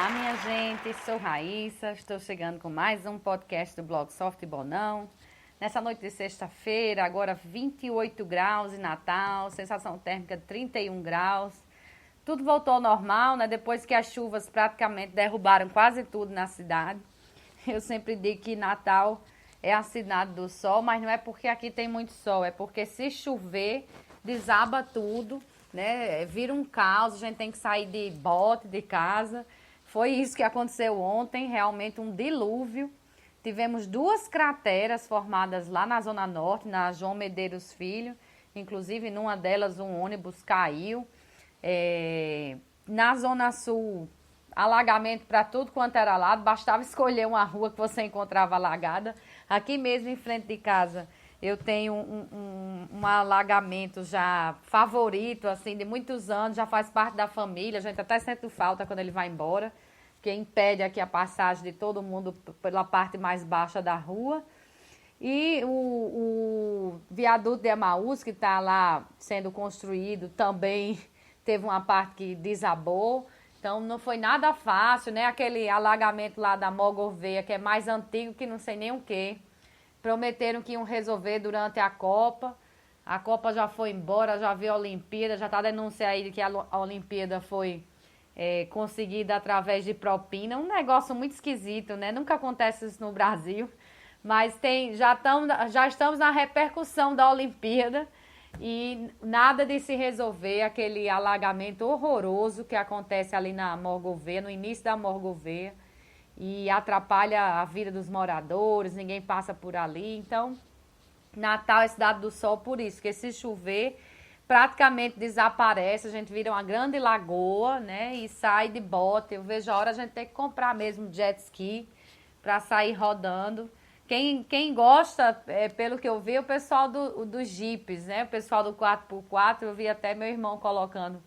Olá, minha gente, sou Raíssa, estou chegando com mais um podcast do blog Soft Bonão. Nessa noite de sexta-feira, agora 28 graus em Natal, sensação térmica 31 graus. Tudo voltou ao normal, né? Depois que as chuvas praticamente derrubaram quase tudo na cidade. Eu sempre digo que Natal é a cidade do sol, mas não é porque aqui tem muito sol, é porque se chover, desaba tudo, né? Vira um caos, a gente tem que sair de bote de casa. Foi isso que aconteceu ontem, realmente um dilúvio. Tivemos 2 crateras formadas lá na Zona Norte, na João Medeiros Filho. Inclusive, numa delas, um ônibus caiu. Na Zona Sul, alagamento para tudo quanto era lado. Bastava escolher uma rua que você encontrava alagada. Aqui mesmo, em frente de casa, eu tenho um alagamento já favorito, assim, de muitos anos. Já faz parte da família. A gente até sente falta quando ele vai embora, que impede aqui a passagem de todo mundo pela parte mais baixa da rua. E o viaduto de Emaús, que está lá sendo construído, também teve uma parte que desabou. Então, não foi nada fácil, né? Aquele alagamento lá da Mó Gouveia, que é mais antigo que não sei nem o quê. Prometeram que iam resolver durante a Copa. A Copa já foi embora, já veio a Olimpíada, já está denunciando aí que a Olimpíada foi conseguida através de propina. Um negócio muito esquisito, né? Nunca acontece isso no Brasil. Mas já estamos na repercussão da Olimpíada e nada de se resolver aquele alagamento horroroso que acontece ali na Mó Gouveia, no início da Mó Gouveia, e atrapalha a vida dos moradores, ninguém passa por ali. Então, Natal é cidade do sol por isso, que se chover, praticamente desaparece, a gente vira uma grande lagoa, né, e sai de bote. Eu vejo a hora a gente ter que comprar mesmo jet ski para sair rodando. Quem gosta, pelo que eu vi, é o pessoal dos jipes, né? O pessoal do 4x4, eu vi até meu irmão colocando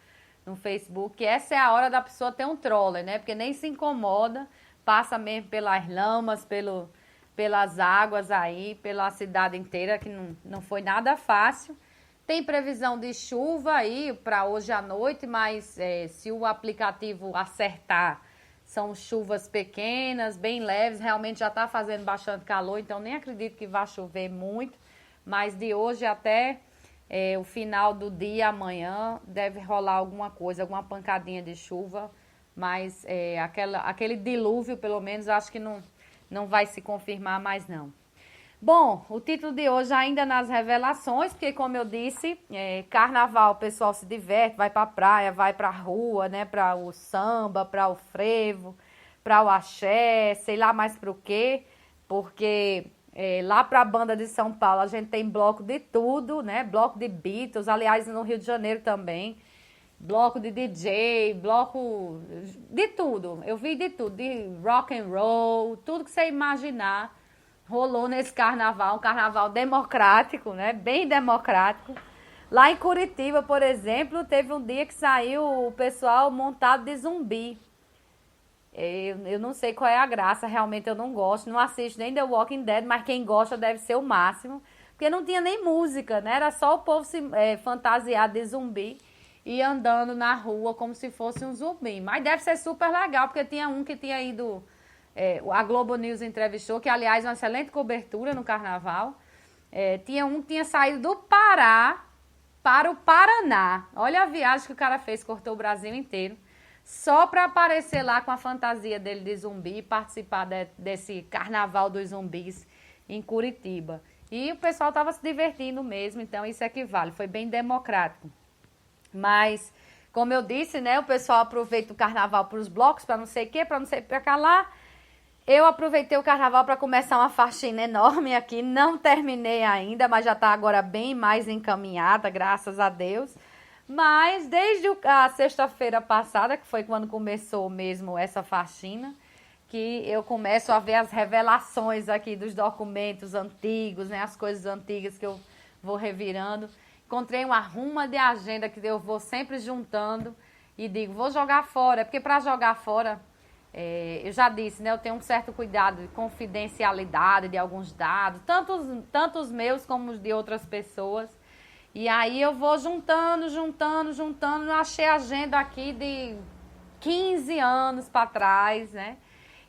no Facebook, que essa é a hora da pessoa ter um troller, né? Porque nem se incomoda, passa mesmo pelas lamas, pelas águas aí, pela cidade inteira, que não foi nada fácil. Tem previsão de chuva aí para hoje à noite, mas se o aplicativo acertar, são chuvas pequenas, bem leves, realmente já está fazendo bastante calor, então nem acredito que vai chover muito, mas de hoje até o final do dia, amanhã, deve rolar alguma coisa, alguma pancadinha de chuva, mas aquele dilúvio, pelo menos, acho que não vai se confirmar mais não. Bom, o título de hoje ainda nas revelações, porque como eu disse, carnaval, o pessoal se diverte, vai pra praia, vai pra rua, né, para o samba, para o frevo, para o axé, sei lá mais pro quê, porque lá pra banda de São Paulo a gente tem bloco de tudo, né, bloco de Beatles, aliás no Rio de Janeiro também, bloco de DJ, bloco de tudo, eu vi de tudo, de rock and roll, tudo que você imaginar. Rolou nesse carnaval, um carnaval democrático, né? Bem democrático. Lá em Curitiba, por exemplo, teve um dia que saiu o pessoal montado de zumbi. Eu não sei qual é a graça, realmente eu não gosto, não assisto nem The Walking Dead, mas quem gosta deve ser o máximo. Porque não tinha nem música, né? Era só o povo se fantasiado de zumbi e andando na rua como se fosse um zumbi. Mas deve ser super legal, porque tinha um que tinha ido... a Globo News entrevistou, que aliás é uma excelente cobertura no carnaval. Tinha um que tinha saído do Pará para o Paraná. Olha a viagem que o cara fez, cortou o Brasil inteiro, só para aparecer lá com a fantasia dele de zumbi e participar desse carnaval dos zumbis em Curitiba. E o pessoal estava se divertindo mesmo, então isso equivale, foi bem democrático. Mas, como eu disse, né, o pessoal aproveita o carnaval para os blocos, para não sei o quê, para não sei para cá lá. Eu aproveitei o carnaval para começar uma faxina enorme aqui, não terminei ainda, mas já está agora bem mais encaminhada, graças a Deus. Mas desde a sexta-feira passada, que foi quando começou mesmo essa faxina, que eu começo a ver as revelações aqui dos documentos antigos, né, as coisas antigas que eu vou revirando. Encontrei uma ruma de agenda que eu vou sempre juntando e digo, vou jogar fora, porque para jogar fora... eu já disse, né? Eu tenho um certo cuidado de confidencialidade de alguns dados, tanto os meus como os de outras pessoas. E aí eu vou juntando. Achei agenda aqui de 15 anos para trás, né?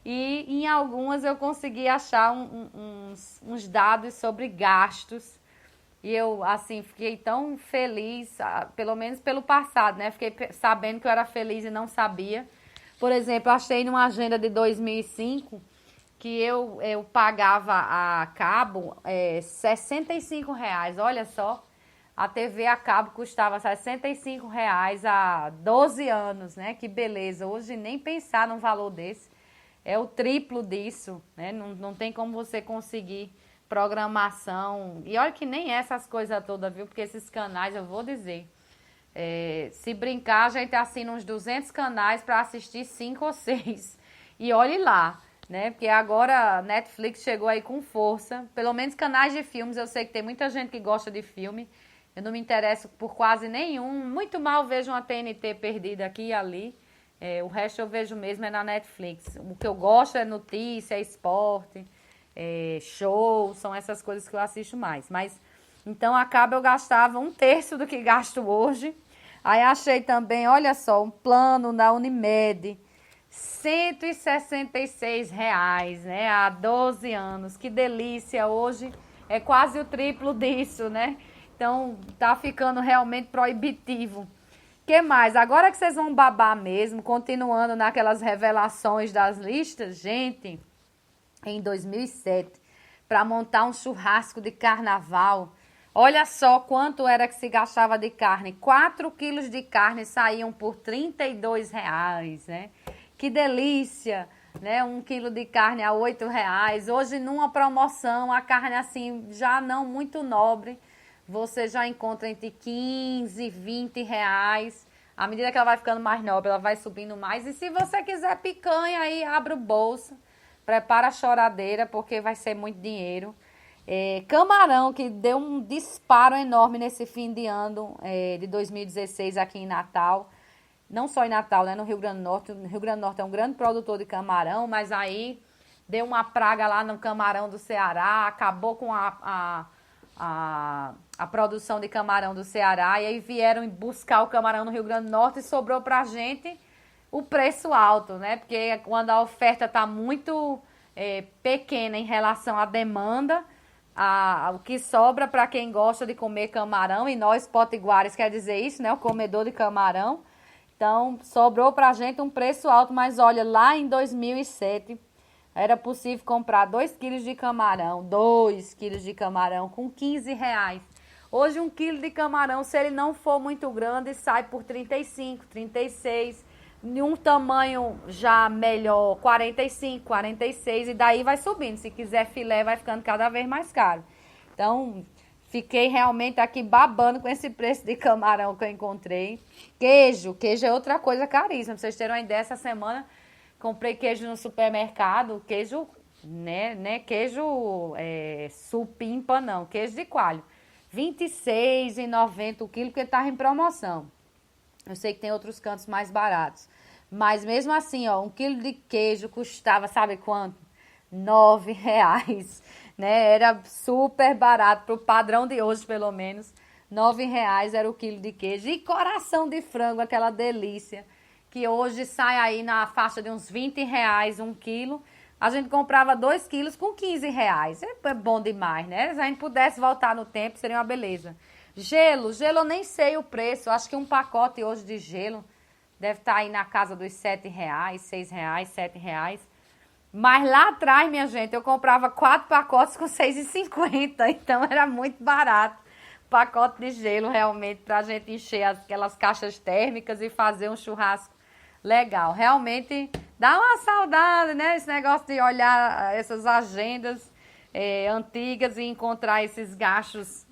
E em algumas eu consegui achar uns dados sobre gastos. E eu, assim, fiquei tão feliz, pelo menos pelo passado, né? Fiquei sabendo que eu era feliz e não sabia. Por exemplo, achei numa agenda de 2005 que eu pagava a cabo R$ 65. Olha só, a TV a cabo custava R$ 65 há 12 anos, né? Que beleza. Hoje nem pensar num valor desse. É o triplo disso, né? Não tem como você conseguir programação. E olha que nem essas coisas todas, viu? Porque esses canais, eu vou dizer, se brincar, a gente assina uns 200 canais para assistir 5 ou 6. E olhe lá, né? Porque agora a Netflix chegou aí com força. Pelo menos canais de filmes, eu sei que tem muita gente que gosta de filme. Eu não me interesso por quase nenhum. Muito mal vejo uma TNT perdida aqui e ali. O resto eu vejo mesmo é na Netflix. O que eu gosto é notícia, é esporte, show, são essas coisas que eu assisto mais. Mas, então, acaba eu gastava 1/3 do que gasto hoje. Aí achei também, olha só, um plano na Unimed, R$ 166, né? Há 12 anos. Que delícia, hoje é quase o triplo disso, né? Então, tá ficando realmente proibitivo. Que mais? Agora que vocês vão babar mesmo, continuando naquelas revelações das listas, gente, em 2007, para montar um churrasco de carnaval, olha só quanto era que se gastava de carne. 4 quilos de carne saíam por R$ 32, né? Que delícia, né? 1 quilo de carne a R$ 8. Hoje, numa promoção, a carne assim, já não muito nobre, você já encontra entre 15 e R$ 20. À medida que ela vai ficando mais nobre, ela vai subindo mais. E se você quiser picanha, aí abre o bolso, prepara a choradeira, porque vai ser muito dinheiro. Camarão, que deu um disparo enorme nesse fim de ano de 2016 aqui em Natal. Não só em Natal, né? No Rio Grande do Norte. O Rio Grande do Norte é um grande produtor de camarão, mas aí deu uma praga lá no camarão do Ceará, acabou com a produção de camarão do Ceará, e aí vieram buscar o camarão no Rio Grande do Norte e sobrou pra gente o preço alto, né? Porque quando a oferta está muito pequena em relação à demanda, o que sobra para quem gosta de comer camarão, e nós potiguares quer dizer isso, né? O comedor de camarão. Então, sobrou pra gente um preço alto, mas olha, lá em 2007... era possível comprar 2 quilos de camarão, 2 quilos de camarão com R$ 15. Hoje 1 quilo de camarão, se ele não for muito grande, sai por 35, 36. Em um tamanho já melhor, 45, 46. E daí vai subindo. Se quiser filé, vai ficando cada vez mais caro. Então, fiquei realmente aqui babando com esse preço de camarão que eu encontrei. Queijo é outra coisa caríssima. Pra vocês terem uma ideia, essa semana... comprei queijo no supermercado, queijo, né, queijo supimpa não, queijo de coalho. R$ 26,90 o quilo, porque estava em promoção. Eu sei que tem outros cantos mais baratos. Mas mesmo assim, ó, 1 quilo de queijo custava, sabe quanto? R$ 9, né? Era super barato, pro padrão de hoje, pelo menos. R$ 9 era o quilo de queijo. E coração de frango, aquela delícia, que hoje sai aí na faixa de uns R$ 20 1 quilo. A gente comprava 2 quilos com R$ 15. É bom demais, né? Se a gente pudesse voltar no tempo, seria uma beleza. Gelo eu nem sei o preço. Acho que um pacote hoje de gelo deve estar aí na casa dos R$ 7, R$ 6, R$ 7. Mas lá atrás, minha gente, eu comprava 4 pacotes com R$ 6,50. Então era muito barato. Pacote de gelo, realmente, pra gente encher aquelas caixas térmicas e fazer um churrasco legal. Realmente dá uma saudade, né? Esse negócio de olhar essas agendas antigas e encontrar esses gastos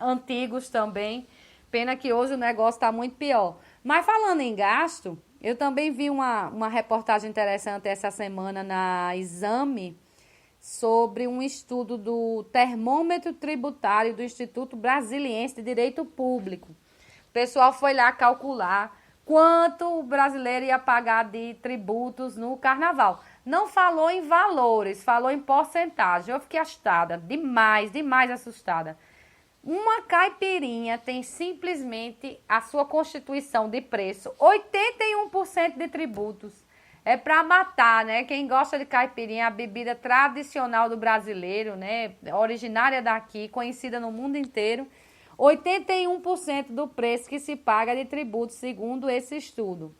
antigos também. Pena que hoje o negócio está muito pior. Mas falando em gasto, eu também vi uma reportagem interessante essa semana na Exame sobre um estudo do termômetro tributário do Instituto Brasiliense de Direito Público. O pessoal foi lá calcular quanto o brasileiro ia pagar de tributos no carnaval. Não falou em valores, falou em porcentagem. Eu fiquei assustada, demais assustada. Uma caipirinha tem simplesmente a sua constituição de preço, 81% de tributos. É para matar, né? Quem gosta de caipirinha, a bebida tradicional do brasileiro, né? Originária daqui, conhecida no mundo inteiro. 81% do preço que se paga de tributos, segundo esse estudo.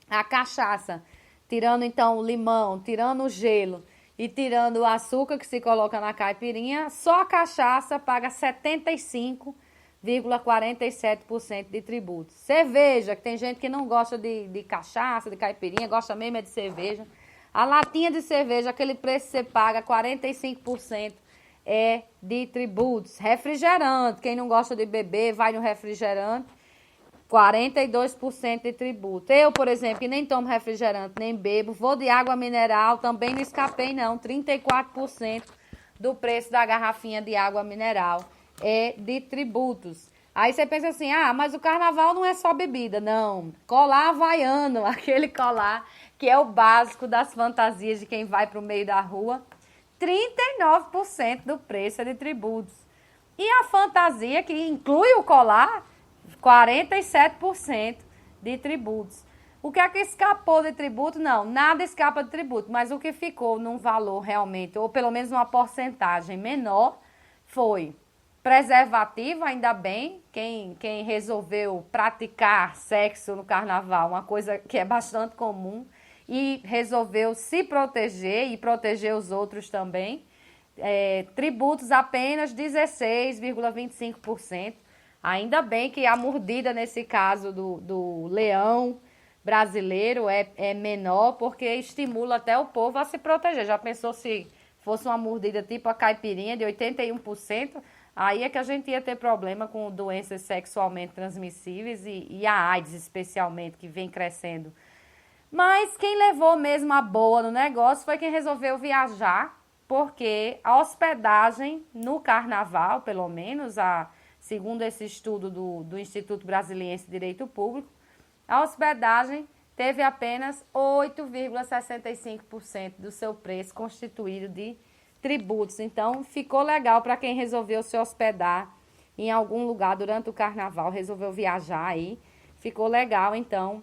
A cachaça, tirando então o limão, tirando o gelo e tirando o açúcar que se coloca na caipirinha, só a cachaça paga 75,47% de tributos. Cerveja, que tem gente que não gosta de cachaça, de caipirinha, gosta mesmo é de cerveja. A latinha de cerveja, aquele preço que você paga, 45% é de tributos. Refrigerante, quem não gosta de beber, vai no refrigerante, 42% de tributo. Eu, por exemplo, que nem tomo refrigerante, nem bebo, vou de água mineral, também não escapei não, 34% do preço da garrafinha de água mineral é de tributos. Aí você pensa assim, mas o carnaval não é só bebida. Não, colar havaiano, aquele colar que é o básico das fantasias de quem vai para o meio da rua, 39% do preço é de tributos. E a fantasia, que inclui o colar, 47% de tributos. O que é que escapou de tributo? Não, nada escapa de tributo, mas o que ficou num valor realmente, ou pelo menos uma porcentagem menor, foi preservativo, ainda bem, quem resolveu praticar sexo no carnaval, uma coisa que é bastante comum, e resolveu se proteger e proteger os outros também. Tributos apenas 16,25%. Ainda bem que a mordida, nesse caso do leão brasileiro, é menor, porque estimula até o povo a se proteger. Já pensou se fosse uma mordida tipo a caipirinha de 81%? Aí é que a gente ia ter problema com doenças sexualmente transmissíveis e a AIDS, especialmente, que vem crescendo. Mas quem levou mesmo a boa no negócio foi quem resolveu viajar, porque a hospedagem no carnaval, pelo menos, segundo esse estudo do Instituto Brasiliense de Direito Público, a hospedagem teve apenas 8,65% do seu preço constituído de tributos. Então, ficou legal para quem resolveu se hospedar em algum lugar durante o carnaval, resolveu viajar aí. Ficou legal, então,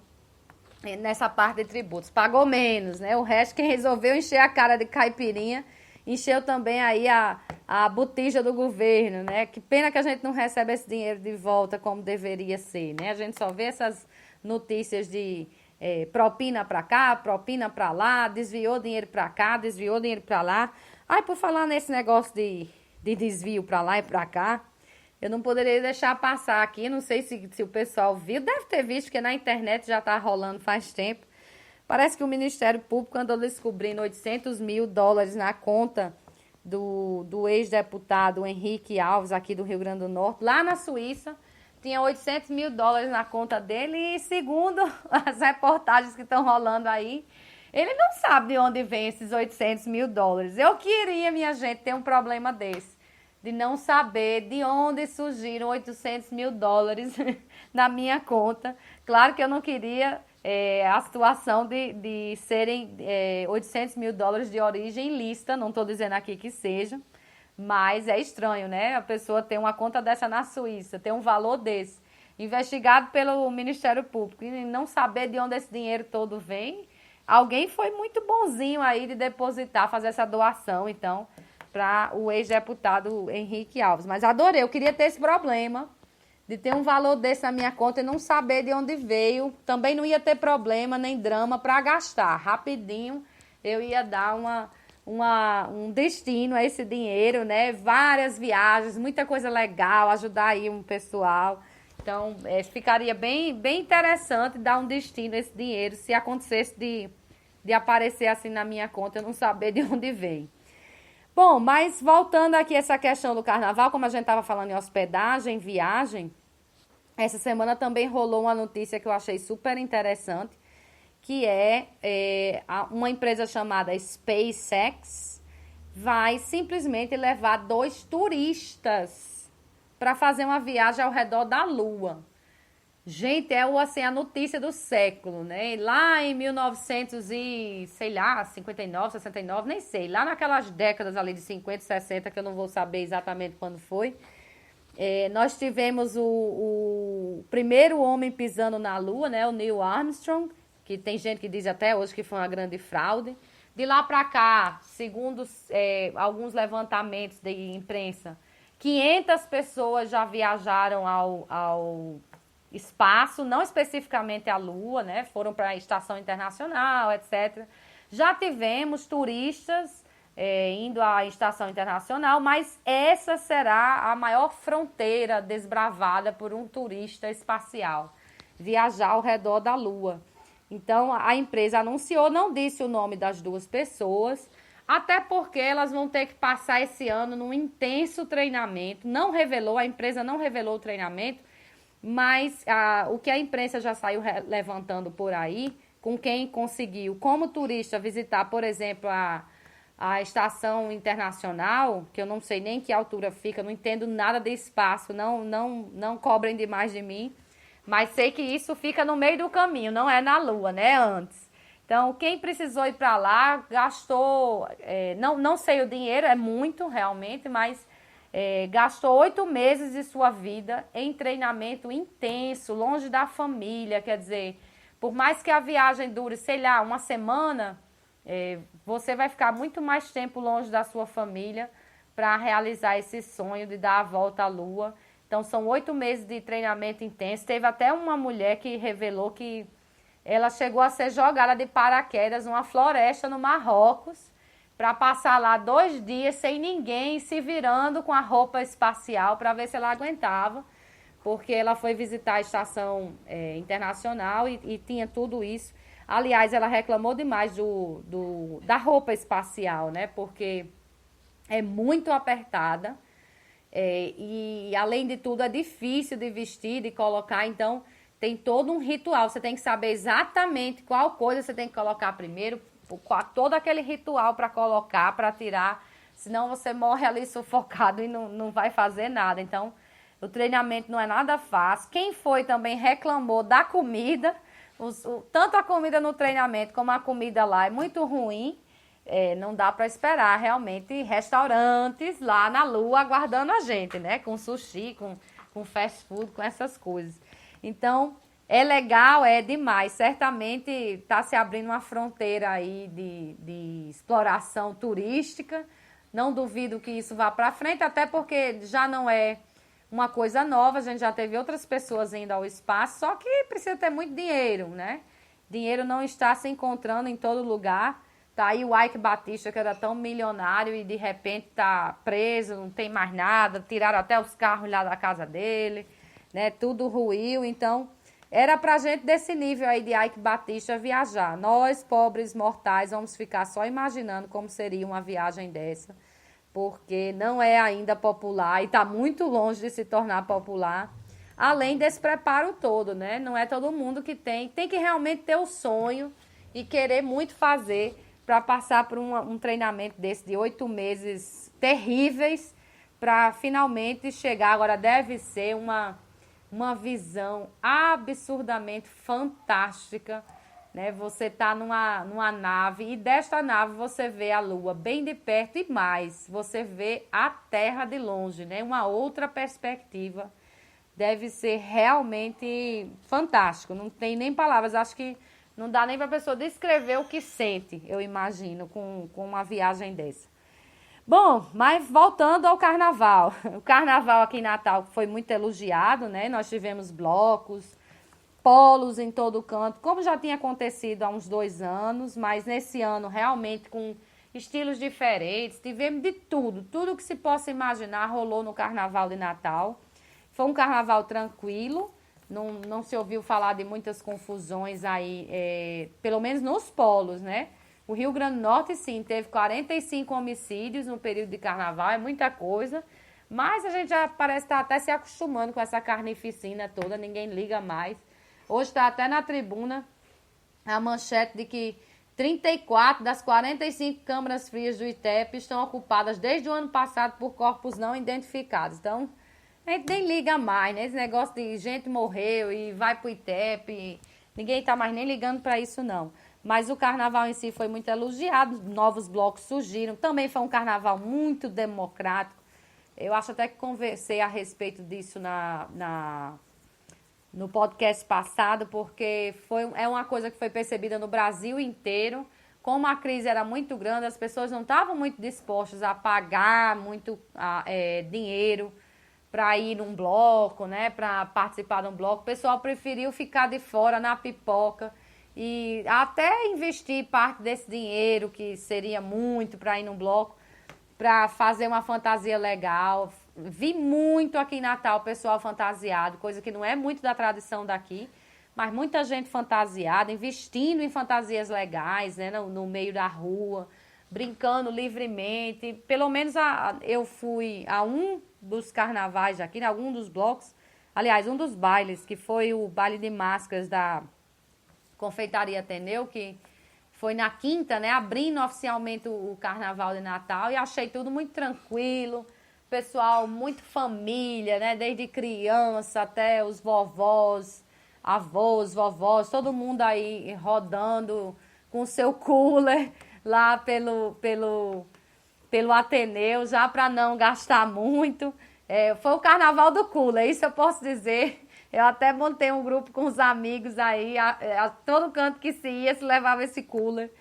nessa parte de tributos. Pagou menos, né? O resto, quem resolveu encher a cara de caipirinha, encheu também aí a botija do governo, né? Que pena que a gente não recebe esse dinheiro de volta como deveria ser, né? A gente só vê essas notícias de propina para cá, propina para lá, desviou dinheiro para cá, desviou dinheiro para lá. Aí, por falar nesse negócio de desvio para lá e para cá, eu não poderia deixar passar aqui, não sei se o pessoal viu, deve ter visto, que na internet já está rolando faz tempo. Parece que o Ministério Público andou descobrindo $800 mil na conta do ex-deputado Henrique Alves, aqui do Rio Grande do Norte, lá na Suíça. Tinha $800 mil na conta dele e, segundo as reportagens que estão rolando aí, ele não sabe de onde vem esses $800 mil. Eu queria, minha gente, ter um problema desse, de não saber de onde surgiram $800 mil na minha conta. Claro que eu não queria a situação de serem $800 mil de origem ilícita, não estou dizendo aqui que seja, mas é estranho, né? A pessoa tem uma conta dessa na Suíça, tem um valor desse, investigado pelo Ministério Público, e não saber de onde esse dinheiro todo vem. Alguém foi muito bonzinho aí de depositar, fazer essa doação, então, para o ex-deputado Henrique Alves. Mas adorei, eu queria ter esse problema de ter um valor desse na minha conta e não saber de onde veio. Também não ia ter problema nem drama para gastar. Rapidinho eu ia dar um destino a esse dinheiro, né? Várias viagens, muita coisa legal, ajudar aí um pessoal. Então, ficaria bem interessante dar um destino a esse dinheiro se acontecesse de aparecer assim na minha conta, eu não saber de onde vem. Bom, mas voltando aqui a essa questão do carnaval, como a gente estava falando em hospedagem, viagem, essa semana também rolou uma notícia que eu achei super interessante, que uma empresa chamada SpaceX vai simplesmente levar 2 turistas para fazer uma viagem ao redor da Lua. Gente, assim, a notícia do século, né? Lá em 1900 e, sei lá, 59, 69, nem sei. Lá naquelas décadas ali de 50, 60, que eu não vou saber exatamente quando foi. Nós tivemos o primeiro homem pisando na Lua, né? O Neil Armstrong, que tem gente que diz até hoje que foi uma grande fraude. De lá para cá, segundo alguns levantamentos de imprensa, 500 pessoas já viajaram ao espaço, não especificamente à Lua, né? Foram para a Estação Internacional, etc. Já tivemos turistas indo à Estação Internacional, mas essa será a maior fronteira desbravada por um turista espacial, viajar ao redor da Lua. Então, a empresa anunciou, não disse o nome das duas pessoas, até porque elas vão ter que passar esse ano num intenso treinamento. Não revelou, a empresa não revelou o treinamento, mas o que a imprensa já saiu levantando por aí, com quem conseguiu, como turista, visitar, por exemplo, a Estação Internacional, que eu não sei nem que altura fica, não entendo nada de espaço, não cobrem demais de mim, mas sei que isso fica no meio do caminho, não é na Lua, né, antes. Então, quem precisou ir para lá, gastou, não sei o dinheiro, é muito realmente, mas gastou 8 meses de sua vida em treinamento intenso, longe da família, quer dizer, por mais que a viagem dure, sei lá, uma semana, você vai ficar muito mais tempo longe da sua família para realizar esse sonho de dar a volta à Lua. Então, são 8 meses de treinamento intenso. Teve até uma mulher que revelou que ela chegou a ser jogada de paraquedas numa floresta no Marrocos para passar lá 2 dias sem ninguém, se virando com a roupa espacial para ver se ela aguentava, porque ela foi visitar a Estação Internacional e tinha tudo isso. Aliás, ela reclamou demais da roupa espacial, né? Porque é muito apertada. E além de tudo é difícil de vestir, de colocar, então tem todo um ritual, você tem que saber exatamente qual coisa você tem que colocar primeiro, todo aquele ritual para colocar, para tirar, senão você morre ali sufocado e não vai fazer nada. Então o treinamento não é nada fácil. Quem foi também reclamou da comida, tanto a comida no treinamento como a comida lá é muito ruim. Não dá para esperar realmente restaurantes lá na Lua aguardando a gente, né? Com sushi, com fast food, com essas coisas. Então, é legal, é demais. Certamente está se abrindo uma fronteira aí de exploração turística. Não duvido que isso vá para frente, até porque já não é uma coisa nova. A gente já teve outras pessoas indo ao espaço, só que precisa ter muito dinheiro, né? Dinheiro não está se encontrando em todo lugar. Tá aí o Ike Batista, que era tão milionário e de repente tá preso, não tem mais nada, tiraram até os carros lá da casa dele, né? Tudo ruiu, então era pra gente desse nível aí de Ike Batista viajar. Nós, pobres mortais, vamos ficar só imaginando como seria uma viagem dessa, porque não é ainda popular e tá muito longe de se tornar popular. Além desse preparo todo, né? Não é todo mundo que tem que realmente ter o sonho e querer muito fazer para passar por um treinamento desse de 8 meses terríveis para finalmente chegar. Agora deve ser uma visão absurdamente fantástica, né? Você tá numa nave e desta nave você vê a Lua bem de perto e mais, você vê a Terra de longe, né? Uma outra perspectiva. Deve ser realmente fantástico, não tem nem palavras, acho que não dá nem para a pessoa descrever o que sente, eu imagino, com uma viagem dessa. Bom, mas voltando ao carnaval. O carnaval aqui em Natal foi muito elogiado, né? Nós tivemos blocos, polos em todo canto, como já tinha acontecido há uns 2 anos, mas nesse ano realmente com estilos diferentes, tivemos de tudo. Tudo que se possa imaginar rolou no carnaval de Natal. Foi um carnaval tranquilo. Não se ouviu falar de muitas confusões aí, pelo menos nos polos, né? O Rio Grande do Norte, sim, teve 45 homicídios no período de carnaval, é muita coisa. Mas a gente já parece estar até se acostumando com essa carnificina toda, ninguém liga mais. Hoje está até na tribuna a manchete de que 34 das 45 câmaras frias do ITEP estão ocupadas desde o ano passado por corpos não identificados. Então, a gente nem liga mais, né? Esse negócio de gente morreu e vai pro ITEP, ninguém tá mais nem ligando para isso, não. Mas o carnaval em si foi muito elogiado, novos blocos surgiram. Também foi um carnaval muito democrático. Eu acho até que conversei a respeito disso no podcast passado, porque é uma coisa que foi percebida no Brasil inteiro. Como a crise era muito grande, as pessoas não estavam muito dispostas a pagar muito dinheiro para ir num bloco, né, para participar de um bloco. O pessoal preferiu ficar de fora na pipoca e até investir parte desse dinheiro, que seria muito para ir num bloco, para fazer uma fantasia legal. Vi muito aqui em Natal o pessoal fantasiado, coisa que não é muito da tradição daqui, mas muita gente fantasiada, investindo em fantasias legais, né, no meio da rua, brincando livremente. Pelo menos eu fui a um dos carnavais aqui, né, algum dos blocos, aliás, um dos bailes, que foi o baile de máscaras da Confeitaria Ateneu, que foi na quinta, né, abrindo oficialmente o Carnaval de Natal, e achei tudo muito tranquilo, pessoal muito família, né, desde criança até os vovós, avós, vovós, todo mundo aí rodando com o seu cooler lá pelo Ateneu, já para não gastar muito. Foi o Carnaval do cooler, isso eu posso dizer. Eu até montei um grupo com os amigos aí, a todo canto que se ia, se levava esse cooler,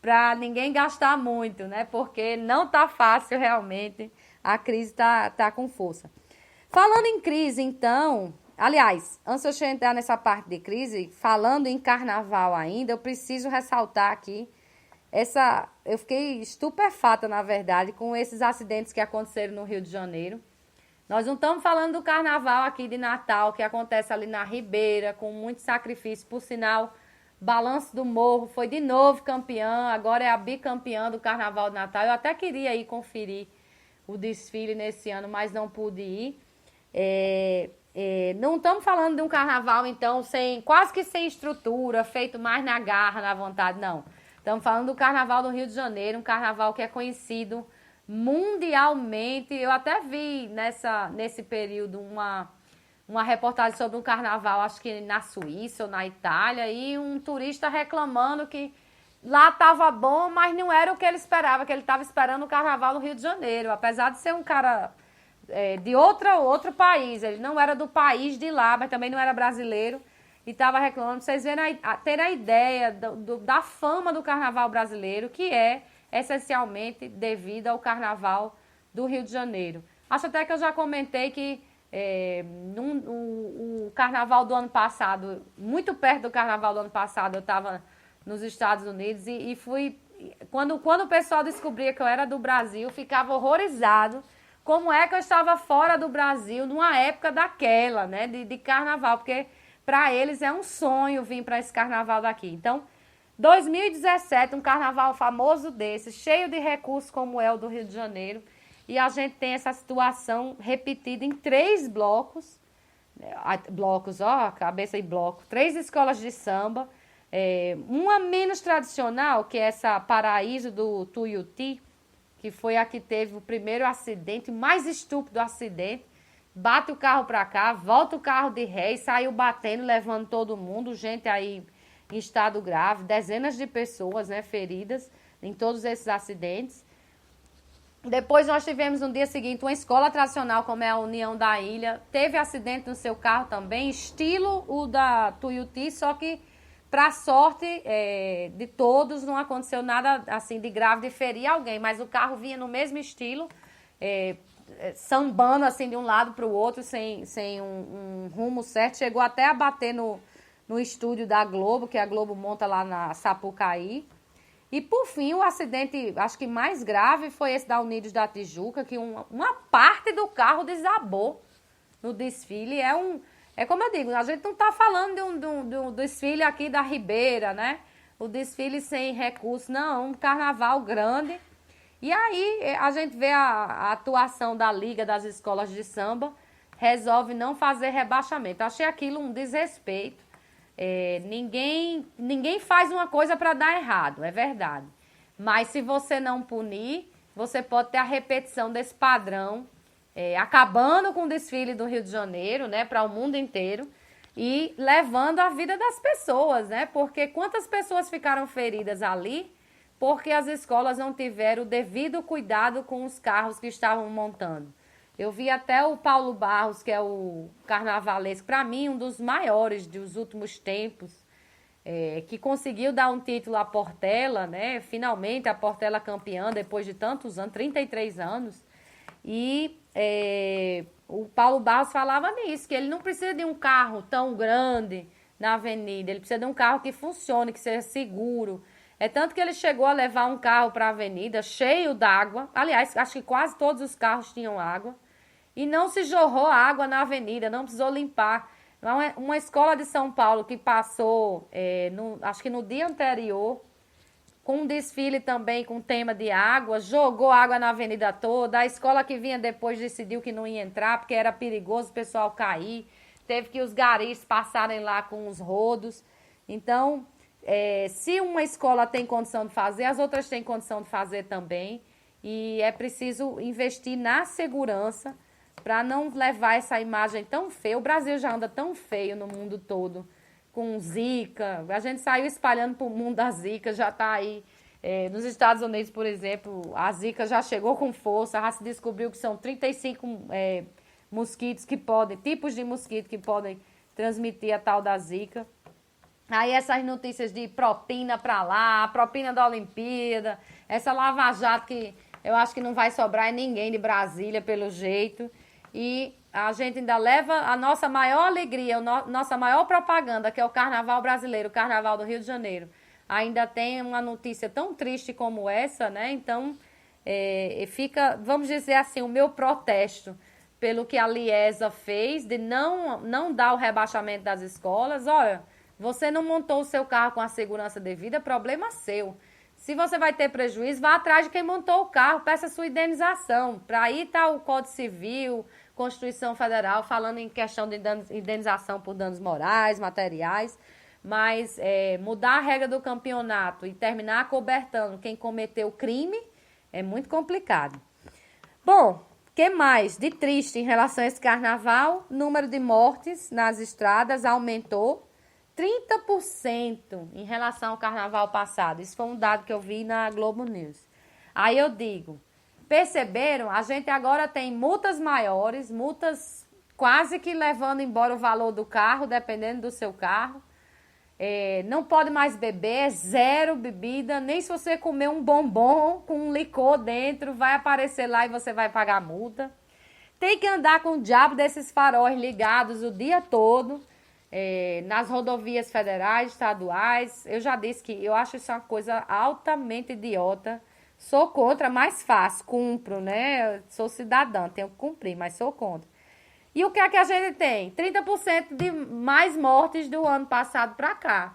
para ninguém gastar muito, né? Porque não tá fácil realmente, a crise tá com força. Falando em crise, então, aliás, antes de eu entrar nessa parte de crise, falando em carnaval ainda, eu preciso ressaltar aqui eu fiquei estupefata, na verdade, com esses acidentes que aconteceram no Rio de Janeiro. Nós não estamos falando do carnaval aqui de Natal, que acontece ali na Ribeira, com muito sacrifício. Por sinal, Balanço do Morro foi de novo campeã, agora é a bicampeã do Carnaval de Natal. Eu até queria ir conferir o desfile nesse ano, mas não pude ir. Não estamos falando de um carnaval, então, quase que sem estrutura, feito mais na garra, na vontade, não. Estamos falando do Carnaval do Rio de Janeiro, um carnaval que é conhecido mundialmente. Eu até vi nesse período uma reportagem sobre um carnaval, acho que na Suíça ou na Itália, e um turista reclamando que lá estava bom, mas não era o que ele esperava, que ele estava esperando o carnaval do Rio de Janeiro. Apesar de ser um cara de outro país, ele não era do país de lá, mas também não era brasileiro, e estava reclamando. Vocês terem a ideia da fama do carnaval brasileiro, que é essencialmente devido ao Carnaval do Rio de Janeiro. Acho até que eu já comentei que o Carnaval do ano passado, muito perto do Carnaval do ano passado, eu estava nos Estados Unidos e fui... Quando o pessoal descobria que eu era do Brasil, ficava horrorizado como é que eu estava fora do Brasil numa época daquela, né, de carnaval, porque para eles é um sonho vir para esse carnaval daqui. Então, 2017, um carnaval famoso desse, cheio de recursos como é o do Rio de Janeiro, e a gente tem essa situação repetida em 3 blocos, cabeça em bloco, 3 escolas de samba, uma menos tradicional, que é essa Paraíso do Tuiuti, que foi a que teve o primeiro acidente, o mais estúpido acidente. Bate o carro para cá, volta o carro de ré e saiu batendo, levando todo mundo, gente aí em estado grave, dezenas de pessoas, né, feridas em todos esses acidentes. Depois nós tivemos no dia seguinte uma escola tradicional, como é a União da Ilha, teve acidente no seu carro também, estilo o da Tuiuti, só que para sorte de todos não aconteceu nada assim de grave, de ferir alguém, mas o carro vinha no mesmo estilo, sambando assim de um lado para o outro, sem um rumo certo, chegou até a bater no estúdio da Globo, que a Globo monta lá na Sapucaí. E por fim, o acidente, acho que mais grave, foi esse da Unidos da Tijuca, que uma parte do carro desabou no desfile. É como eu digo, a gente não está falando de um desfile aqui da Ribeira, né? O desfile sem recurso, não, um carnaval grande. E aí a gente vê a atuação da Liga das Escolas de Samba, resolve não fazer rebaixamento. Achei aquilo um desrespeito. Ninguém faz uma coisa para dar errado, é verdade. Mas se você não punir, você pode ter a repetição desse padrão, acabando com o desfile do Rio de Janeiro, né, para o mundo inteiro, e levando a vida das pessoas, né? Porque quantas pessoas ficaram feridas ali porque as escolas não tiveram o devido cuidado com os carros que estavam montando. Eu vi até o Paulo Barros, que é o carnavalesco, para mim, um dos maiores dos últimos tempos, que conseguiu dar um título à Portela, né? Finalmente a Portela campeã, depois de tantos anos, 33 anos. E o Paulo Barros falava nisso, que ele não precisa de um carro tão grande na avenida, ele precisa de um carro que funcione, que seja seguro. É tanto que ele chegou a levar um carro para a avenida cheio d'água. Aliás, acho que quase todos os carros tinham água. E não se jorrou água na avenida, não precisou limpar. Uma escola de São Paulo que passou, acho que no dia anterior, com um desfile também com tema de água, jogou água na avenida toda. A escola que vinha depois decidiu que não ia entrar porque era perigoso o pessoal cair. Teve que os garis passarem lá com os rodos. Então, se uma escola tem condição de fazer, as outras têm condição de fazer também. E é preciso investir na segurança para não levar essa imagem tão feia. O Brasil já anda tão feio no mundo todo, com Zika. A gente saiu espalhando para o mundo da Zika, já está aí. Nos Estados Unidos, por exemplo, a Zika já chegou com força, já se descobriu que são 35 mosquitos que podem, tipos de mosquito que podem transmitir a tal da Zika. Aí essas notícias de propina para lá, a propina da Olimpíada, essa lava-jato que eu acho que não vai sobrar em ninguém de Brasília, pelo jeito. E a gente ainda leva a nossa maior alegria, nossa maior propaganda, que é o Carnaval brasileiro, o Carnaval do Rio de Janeiro. Ainda tem uma notícia tão triste como essa, né? Então, fica, vamos dizer assim, o meu protesto pelo que a Liesa fez, de não dar o rebaixamento das escolas. Olha, você não montou o seu carro com a segurança devida, problema seu. Se você vai ter prejuízo, vá atrás de quem montou o carro, peça sua indenização. Para aí está o Código Civil, Constituição Federal, falando em questão de indenização por danos morais, materiais. Mas mudar a regra do campeonato e terminar cobertando quem cometeu o crime é muito complicado. Bom, o que mais de triste em relação a esse carnaval? O número de mortes nas estradas aumentou 30% em relação ao carnaval passado. Isso foi um dado que eu vi na Globo News. Aí eu digo, perceberam? A gente agora tem multas maiores, multas quase que levando embora o valor do carro, dependendo do seu carro. Não pode mais beber, zero bebida, nem se você comer um bombom com um licor dentro, vai aparecer lá e você vai pagar multa. Tem que andar com o diabo desses faróis ligados o dia todo, nas rodovias federais, estaduais. Eu já disse que eu acho isso uma coisa altamente idiota. Sou contra, mais fácil, cumpro, né? Eu sou cidadã, tenho que cumprir, mas sou contra. E o que é que a gente tem? 30% de mais mortes do ano passado para cá.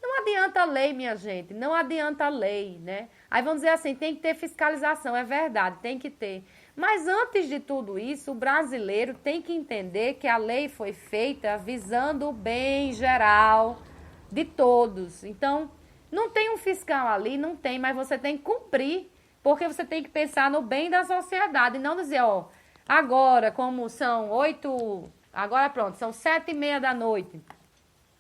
Não adianta a lei, minha gente, não adianta a lei, né? Aí vamos dizer assim, tem que ter fiscalização, é verdade, tem que ter. Mas antes de tudo isso, o brasileiro tem que entender que a lei foi feita visando o bem geral de todos. Então, não tem um fiscal ali, não tem, mas você tem que cumprir, porque você tem que pensar no bem da sociedade e não dizer, ó, agora, como são 8, agora pronto, são 7h30 da noite,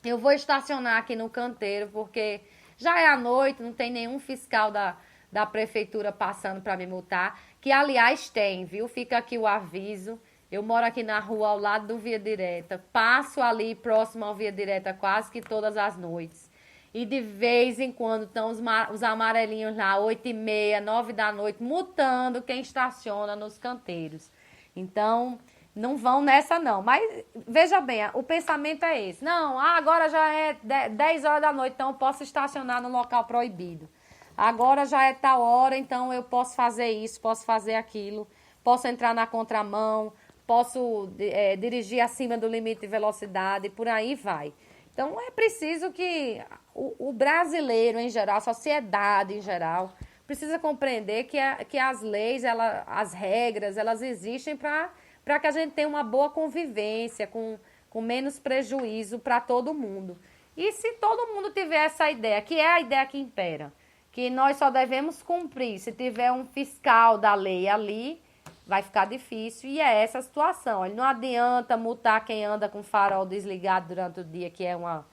eu vou estacionar aqui no canteiro, porque já é à noite, não tem nenhum fiscal da prefeitura passando para me multar, que aliás tem, viu? Fica aqui o aviso. Eu moro aqui na rua ao lado do Via Direta, passo ali próximo ao Via Direta quase que todas as noites. E de vez em quando estão os amarelinhos lá, 8h30, 9 da noite, multando quem estaciona nos canteiros. Então, não vão nessa não. Mas, veja bem, o pensamento é esse. Não, agora já é 10 horas da noite, então eu posso estacionar no local proibido. Agora já é tal hora, então eu posso fazer isso, posso fazer aquilo. Posso entrar na contramão, posso dirigir acima do limite de velocidade, por aí vai. Então, é preciso que o brasileiro em geral, a sociedade em geral, precisa compreender que as leis, as regras, elas existem para que a gente tenha uma boa convivência, com menos prejuízo para todo mundo. E se todo mundo tiver essa ideia, que é a ideia que impera, que nós só devemos cumprir se tiver um fiscal da lei ali, vai ficar difícil, e é essa a situação. Não adianta multar quem anda com farol desligado durante o dia, que é uma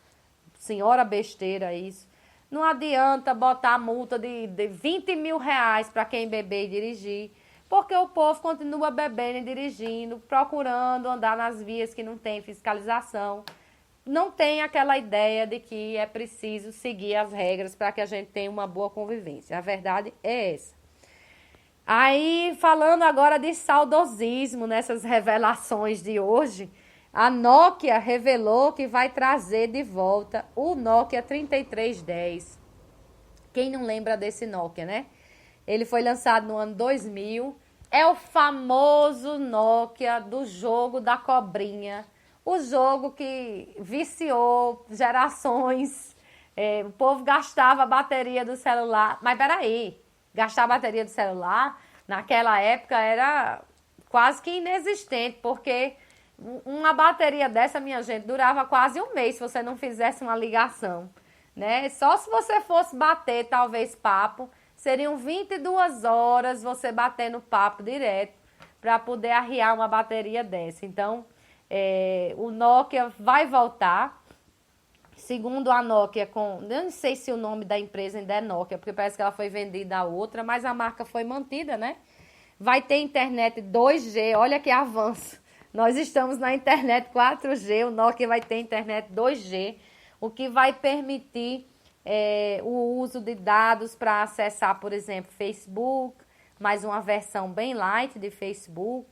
senhora besteira isso. Não adianta botar multa de 20 mil reais para quem beber e dirigir, porque o povo continua bebendo e dirigindo, procurando andar nas vias que não tem fiscalização. Não tem aquela ideia de que é preciso seguir as regras para que a gente tenha uma boa convivência. A verdade é essa. Aí, falando agora de saudosismo nessas revelações de hoje, a Nokia revelou que vai trazer de volta o Nokia 3310. Quem não lembra desse Nokia, né? Ele foi lançado no ano 2000. É o famoso Nokia do jogo da cobrinha. O jogo que viciou gerações. O povo gastava a bateria do celular. Mas peraí, gastar a bateria do celular naquela época era quase que inexistente, porque uma bateria dessa, minha gente, durava quase um mês se você não fizesse uma ligação, né? Só se você fosse bater, talvez, papo, seriam 22 horas você batendo papo direto para poder arriar uma bateria dessa. Então, o Nokia vai voltar. Segundo a Nokia, eu não sei se o nome da empresa ainda é Nokia, porque parece que ela foi vendida a outra, mas a marca foi mantida, né? Vai ter internet 2G, olha que avanço. Nós estamos na internet 4G, o Nokia vai ter internet 2G, o que vai permitir o uso de dados para acessar, por exemplo, Facebook, mais uma versão bem light de Facebook.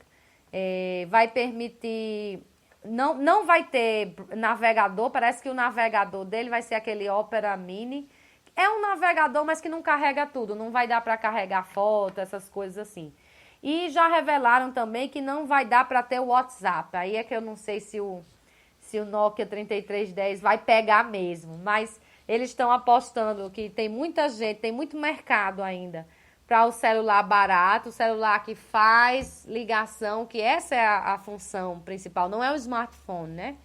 Vai permitir... Não vai ter navegador, parece que o navegador dele vai ser aquele Opera Mini. É um navegador, mas que não carrega tudo, não vai dar para carregar foto, essas coisas assim. E já revelaram também que não vai dar para ter o WhatsApp. Aí é que eu não sei se o Nokia 3310 vai pegar mesmo, mas eles estão apostando que tem muita gente, tem muito mercado ainda para o celular barato, o celular que faz ligação, que essa é a função principal, não é o smartphone, né?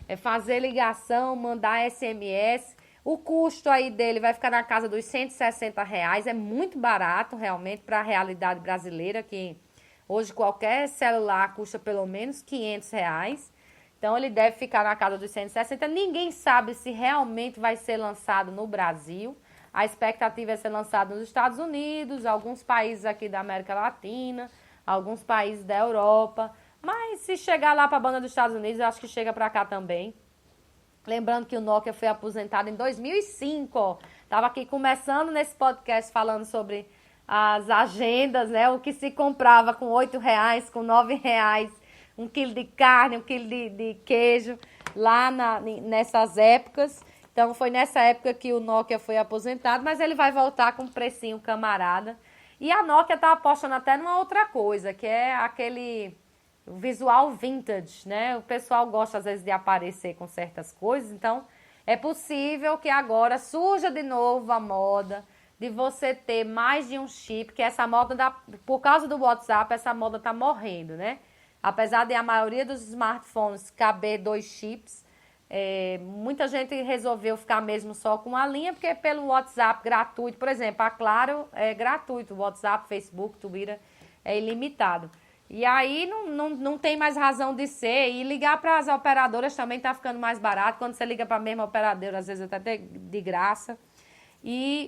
É fazer ligação, mandar SMS. O custo aí dele vai ficar na casa dos R$ 160, é muito barato realmente para a realidade brasileira, que hoje qualquer celular custa pelo menos R$ 500. Então ele deve ficar na casa dos 160. Ninguém sabe se realmente vai ser lançado no Brasil. A expectativa é ser lançado nos Estados Unidos, alguns países aqui da América Latina, alguns países da Europa. Mas se chegar lá para a banda dos Estados Unidos, eu acho que chega para cá também. Lembrando que o Nokia foi aposentado em 2005. Estava aqui começando nesse podcast falando sobre as agendas, né? O que se comprava com R$ 8, com R$ 9, 1 quilo de carne, 1 quilo de queijo, lá nessas épocas. Então, foi nessa época que o Nokia foi aposentado, mas ele vai voltar com um precinho camarada. E a Nokia está apostando até numa outra coisa, que é aquele visual vintage, né? O pessoal gosta, às vezes, de aparecer com certas coisas. Então, é possível que agora surja de novo a moda de você ter mais de um chip, que essa moda, por causa do WhatsApp, essa moda está morrendo, né? Apesar de a maioria dos smartphones caber 2 chips, muita gente resolveu ficar mesmo só com a linha, porque pelo WhatsApp gratuito, por exemplo, a Claro é gratuito, o WhatsApp, Facebook, Twitter é ilimitado. E aí não tem mais razão de ser, e ligar para as operadoras também está ficando mais barato, quando você liga para a mesma operadora, às vezes até de graça.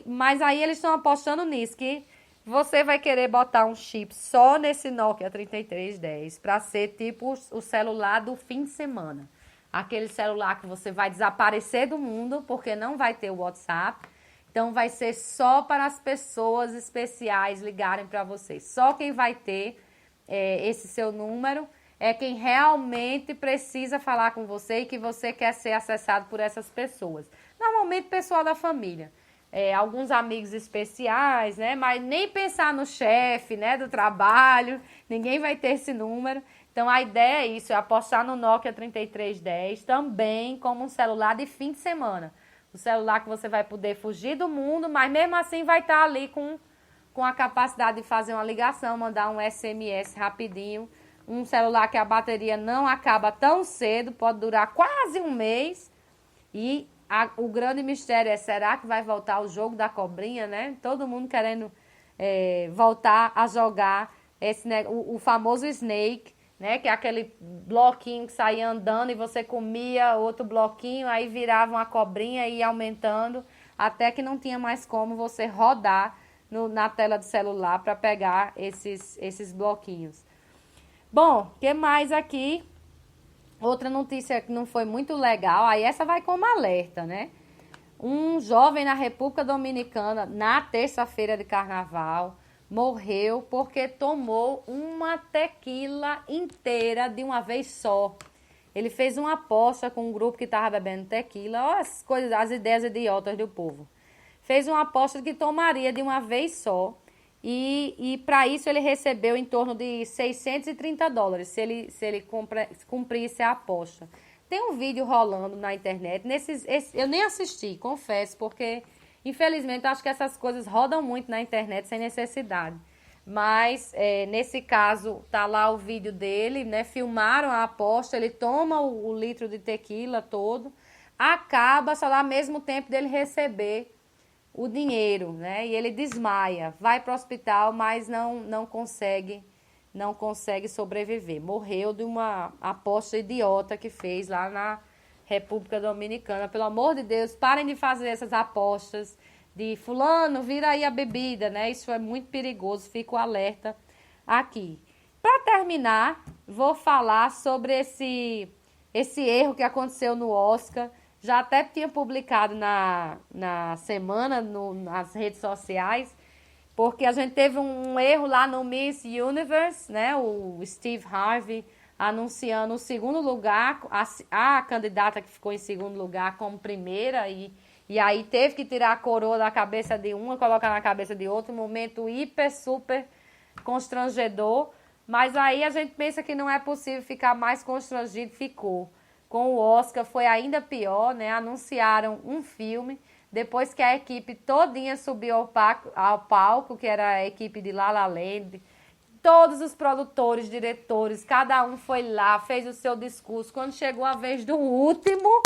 Mas aí eles estão apostando nisso, que você vai querer botar um chip só nesse Nokia 3310 para ser tipo o celular do fim de semana. Aquele celular que você vai desaparecer do mundo porque não vai ter o WhatsApp. Então, vai ser só para as pessoas especiais ligarem para você. Só quem vai ter esse seu número é quem realmente precisa falar com você e que você quer ser acessado por essas pessoas. Normalmente, pessoal da família. Alguns amigos especiais, né? Mas nem pensar no chefe, né, do trabalho. Ninguém vai ter esse número. Então, a ideia é isso, é apostar no Nokia 3310 também como um celular de fim de semana. O celular que você vai poder fugir do mundo, mas mesmo assim vai estar ali com a capacidade de fazer uma ligação, mandar um SMS rapidinho. Um celular que a bateria não acaba tão cedo, pode durar quase um mês. E o grande mistério é, será que vai voltar o jogo da cobrinha, né? Todo mundo querendo voltar a jogar o famoso Snake, né? Que é aquele bloquinho que saía andando e você comia outro bloquinho, aí virava uma cobrinha e ia aumentando, até que não tinha mais como você rodar na tela do celular para pegar esses bloquinhos. Bom, o que mais aqui? Outra notícia que não foi muito legal, aí essa vai como alerta, né? Um jovem na República Dominicana, na terça-feira de carnaval, morreu porque tomou uma tequila inteira de uma vez só. Ele fez uma aposta com um grupo que estava bebendo tequila, olha as coisas, as ideias idiotas do povo. Fez uma aposta que tomaria de uma vez só e para isso ele recebeu em torno de $630 se ele cumprisse a aposta. Tem um vídeo rolando na internet, eu nem assisti, confesso, porque infelizmente eu acho que essas coisas rodam muito na internet sem necessidade. Mas nesse caso tá lá o vídeo dele, né? Filmaram a aposta, ele toma o litro de tequila todo, acaba só lá ao mesmo tempo dele receber o dinheiro, né? E ele desmaia, vai para o hospital, mas não consegue sobreviver. Morreu de uma aposta idiota que fez lá na República Dominicana. Pelo amor de Deus, parem de fazer essas apostas de fulano, vira aí a bebida, né? Isso é muito perigoso, fico alerta aqui. Para terminar, vou falar sobre esse erro que aconteceu no Oscar. Já até tinha publicado na semana nas redes sociais, porque a gente teve um erro lá no Miss Universe, né? O Steve Harvey anunciando o segundo lugar, a candidata que ficou em segundo lugar como primeira e aí teve que tirar a coroa da cabeça de uma, colocar na cabeça de outra, um momento super constrangedor. Mas aí a gente pensa que não é possível ficar mais constrangido, ficou. Com o Oscar foi ainda pior, né? Anunciaram um filme, depois que a equipe todinha subiu ao palco, que era a equipe de La La Land, todos os produtores, diretores, cada um foi lá, fez o seu discurso. Quando chegou a vez do último,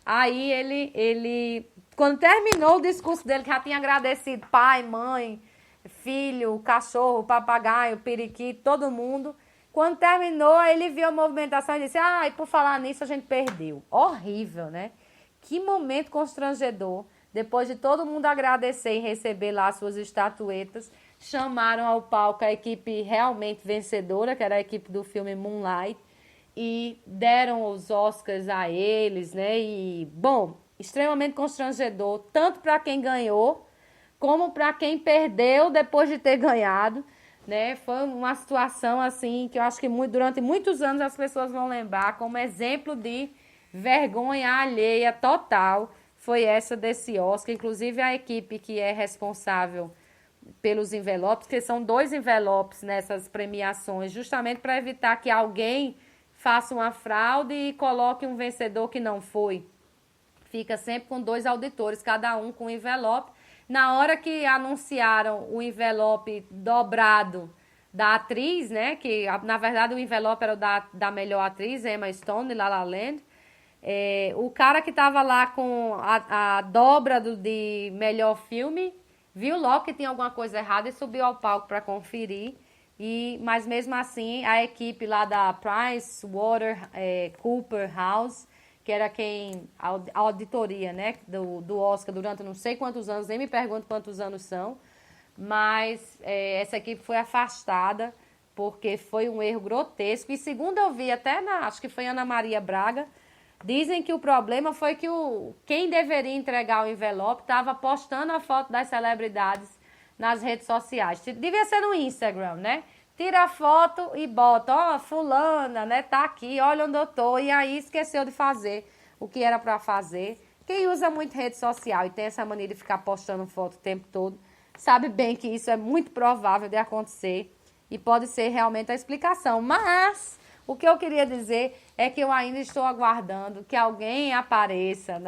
aí ele quando terminou o discurso dele, que já tinha agradecido pai, mãe, filho, cachorro, papagaio, periquito, todo mundo. Quando terminou, ele viu a movimentação e disse, e por falar nisso a gente perdeu. Horrível, né? Que momento constrangedor. Depois de todo mundo agradecer e receber lá suas estatuetas, chamaram ao palco a equipe realmente vencedora, que era a equipe do filme Moonlight, e deram os Oscars a eles, né? E, bom, extremamente constrangedor, tanto para quem ganhou, como para quem perdeu depois de ter ganhado, né? Foi uma situação assim que eu acho que durante muitos anos as pessoas vão lembrar como exemplo de vergonha alheia total. Foi essa desse Oscar, inclusive a equipe que é responsável pelos envelopes, que são 2 envelopes nessas premiações, justamente para evitar que alguém faça uma fraude e coloque um vencedor que não foi. Fica sempre com 2 auditores, cada um com um envelope. Na hora que anunciaram o envelope dobrado da atriz, né, que na verdade o envelope era da melhor atriz, Emma Stone, de La La Land, o cara que estava lá com a dobra de melhor filme, viu logo que tinha alguma coisa errada e subiu ao palco para conferir. Mas mesmo assim, a equipe lá da PricewaterhouseCoopers, que era a auditoria, né, do Oscar durante não sei quantos anos, nem me pergunto quantos anos são, mas essa equipe foi afastada porque foi um erro grotesco. E segundo eu vi até acho que foi Ana Maria Braga, dizem que o problema foi que quem deveria entregar o envelope estava postando a foto das celebridades nas redes sociais. Devia ser no Instagram, né? Tira a foto e bota, fulana, né, tá aqui, olha onde eu tô. E aí esqueceu de fazer o que era para fazer. Quem usa muito rede social e tem essa mania de ficar postando foto o tempo todo, sabe bem que isso é muito provável de acontecer e pode ser realmente a explicação. Mas o que eu queria dizer é que eu ainda estou aguardando que alguém apareça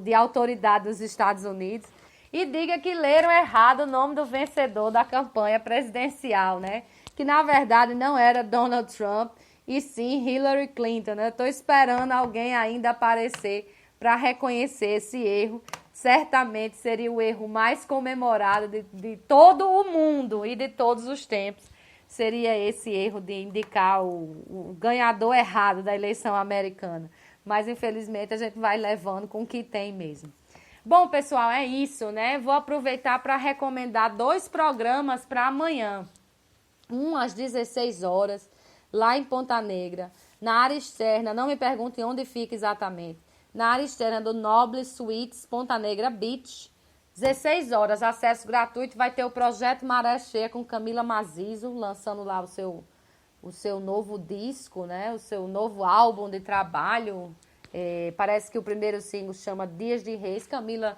de autoridade dos Estados Unidos e diga que leram errado o nome do vencedor da campanha presidencial, né? Que na verdade não era Donald Trump e sim Hillary Clinton, né? Estou esperando alguém ainda aparecer para reconhecer esse erro. Certamente seria o erro mais comemorado de todo o mundo e de todos os tempos. Seria esse erro de indicar o ganhador errado da eleição americana. Mas infelizmente a gente vai levando com o que tem mesmo. Bom, pessoal, é isso, né? Vou aproveitar para recomendar 2 programas para amanhã. Um às 16 horas, lá em Ponta Negra, na área externa, não me perguntem onde fica exatamente, na área externa do Noble Suites, Ponta Negra Beach, 16 horas, acesso gratuito, vai ter o Projeto Maré Cheia com Camila Mazizo, lançando lá o seu novo disco, né? O seu novo álbum de trabalho. Parece que o primeiro single chama Dias de Reis. Camila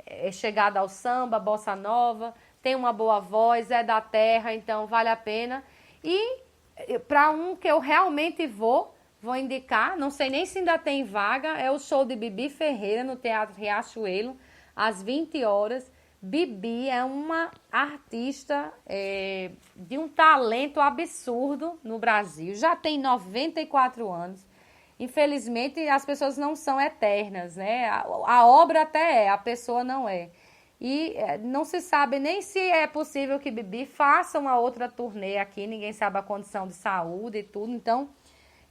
é chegada ao samba, bossa nova, tem uma boa voz, é da terra, então vale a pena. E para um que eu realmente vou indicar, não sei nem se ainda tem vaga, é o show de Bibi Ferreira no Teatro Riachuelo, às 20 horas. Bibi é uma artista de um talento absurdo no Brasil, já tem 94 anos. Infelizmente, as pessoas não são eternas, né? A obra até é, a pessoa não é. E não se sabe nem se é possível que Bibi faça uma outra turnê aqui, ninguém sabe a condição de saúde e tudo, então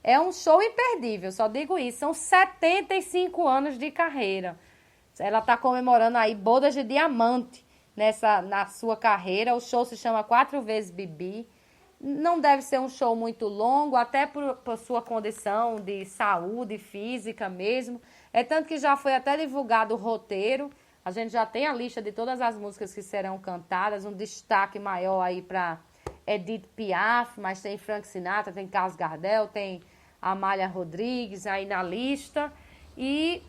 é um show imperdível, só digo isso, são 75 anos de carreira. Ela está comemorando aí bodas de diamante na sua carreira, o show se chama 4 vezes Bibi. Não deve ser um show muito longo, até por sua condição de saúde física mesmo. É tanto que já foi até divulgado o roteiro. A gente já tem a lista de todas as músicas que serão cantadas. Um destaque maior aí para Edith Piaf, mas tem Frank Sinatra, tem Carlos Gardel, tem Amália Rodrigues aí na lista. E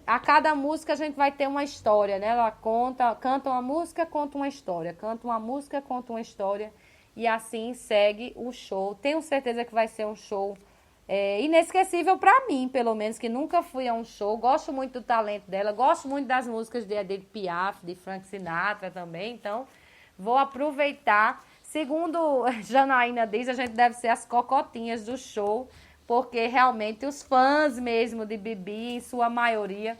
a cada música a gente vai ter uma história, né? Ela canta uma música, conta uma história. Canta uma música, conta uma história. E assim segue o show. Tenho certeza que vai ser um show inesquecível para mim, pelo menos, que nunca fui a um show. Gosto muito do talento dela, gosto muito das músicas de Edith Piaf, de Frank Sinatra também. Então, vou aproveitar. Segundo Janaína diz, a gente deve ser as cocotinhas do show, porque realmente os fãs mesmo de Bibi, em sua maioria,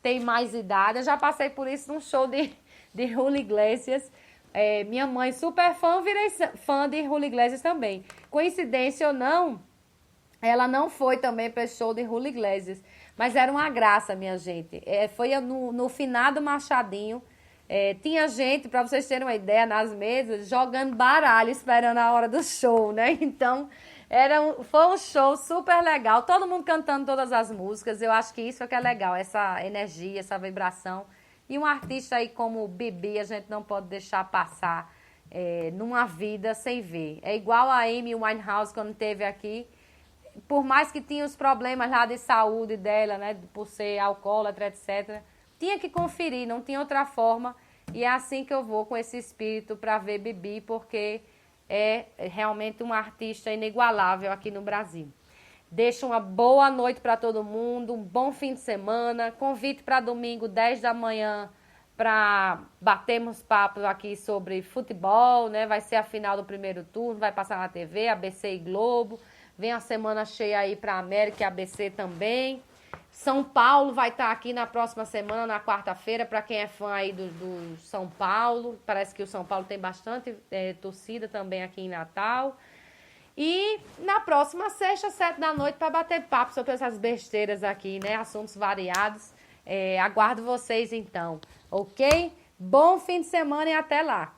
têm mais idade. Eu já passei por isso num show de Julio Iglesias. Minha mãe super fã, virei fã de Julio Iglesias também. Coincidência ou não, ela não foi também para o show de Julio Iglesias, mas era uma graça, minha gente. Foi no finado Machadinho, tinha gente, para vocês terem uma ideia, nas mesas, jogando baralho, esperando a hora do show, né? Então, foi um show super legal, todo mundo cantando todas as músicas. Eu acho que isso é que é legal, essa energia, essa vibração. E um artista aí como o Bibi, a gente não pode deixar passar numa vida sem ver. É igual a Amy Winehouse quando esteve aqui. Por mais que tinha os problemas lá de saúde dela, né, por ser alcoólatra, etc., tinha que conferir, não tinha outra forma. E é assim que eu vou com esse espírito para ver Bibi, porque é realmente uma artista inigualável aqui no Brasil. Deixo uma boa noite para todo mundo, um bom fim de semana. Convite para domingo, 10 da manhã, para batermos papo aqui sobre futebol, né? Vai ser a final do primeiro turno, vai passar na TV, ABC e Globo. Vem a semana cheia aí para a América e ABC também. São Paulo vai estar aqui na próxima semana, na quarta-feira, para quem é fã aí do São Paulo. Parece que o São Paulo tem bastante torcida também aqui em Natal. E na próxima sexta, 7 da noite, para bater papo sobre essas besteiras aqui, né? Assuntos variados. Aguardo vocês então, ok? Bom fim de semana e até lá!